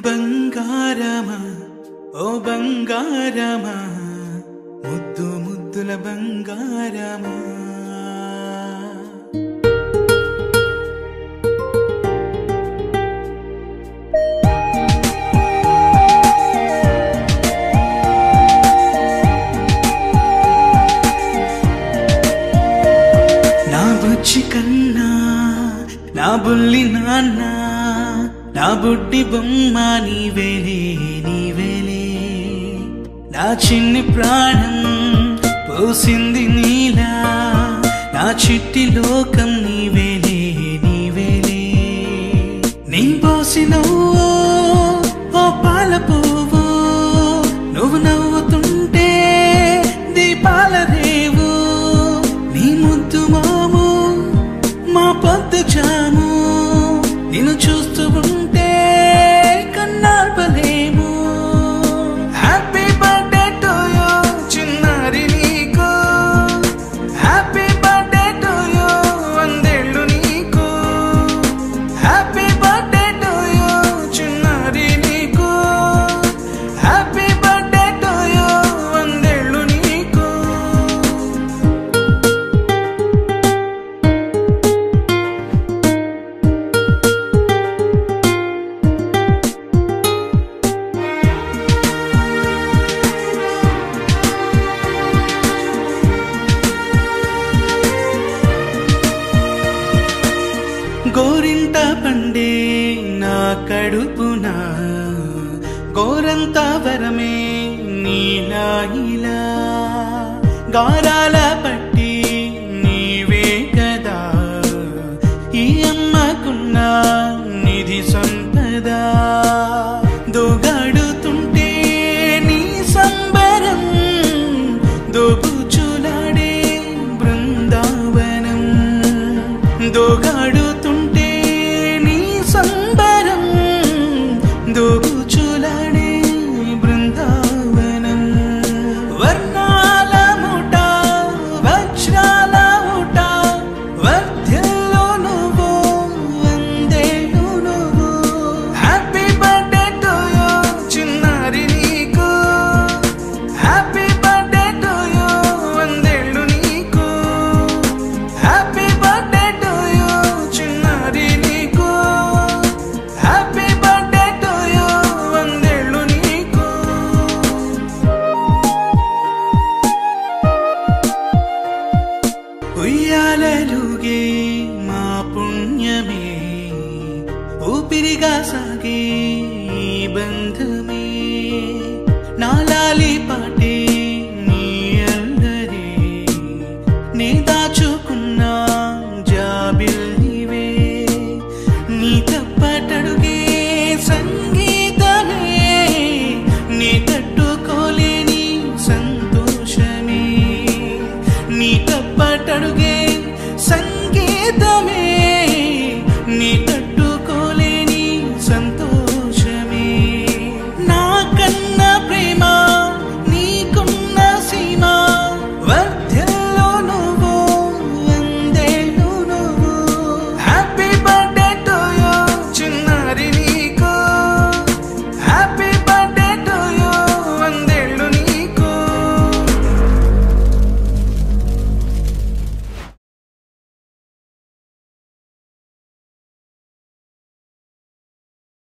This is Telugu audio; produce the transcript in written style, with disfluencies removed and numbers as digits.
బంగారమా ఓ బంగారమా ముద్దు ముద్దుల బంగారమా నా బుజ్జి కన్నా నా బుల్లి నాన్న నా బుడ్డి బొమ్మ నీవేలే నీవేలే నా చిన్ని ప్రాణం పోసింది నీలా నా చిట్టి లోకం నీవేలే నీవేలే నీ పోసినవో ఓ పాల పువ్వు నువ్వు నవ్వుతుంటే దీపాల రేవు నీ ముద్దు మాము మా పొద్దు జాము నిన్ను చూస్తూ ఉంటే కన్నార్పలేము హ్యాపీ బర్త్డే టు యూ చిన్నారి నీకు హ్యాపీ బర్త్డే టు యూ వందేళ్ళు నీకు హ్యాపీ బర్త్డే టు యూ చిన్నారి నీకు హ్యాపీ బర్త్డే టు యూ వందేళ్ళు నీకు గోరింట పండే నా కడుపున గోరంత వరమే నీలా ఇలా గారాల పట్టి నీవే కదా ఈ అమ్మకున్న నిధి సంపద దోగాడుతుంటే నీ సంబరం దోబుచులాడే బృందావనం దోగాడుతుంటే నీ సంబరం దోబుచులాడే బృందావనం వర్ణాల ముఠ వజ్రాల ముఠ వర్ధ్యలో నువ్వు వందేళ్ళు నువ్వు హ్యాపీ బర్త్డే టు యూ చిన్నారి నీకు హ్యాపీ బర్త్డే టు యూ వందేళ్ళు నీకు హ్యాపీ బర్త్డే టు యూ చిన్నారి నీకు హ్యాపీ బర్త్డే టు యూ వందేళ్ళు నీకు ఉయ్యాలలుగే మా పుణ్యమే ఊపిరిగా సాగే ఈ బంధమే నాలాలి పాటే నీ అల్లరే నీ దాచుకున్న జాబిల్లివే నీ తప్పటడుగే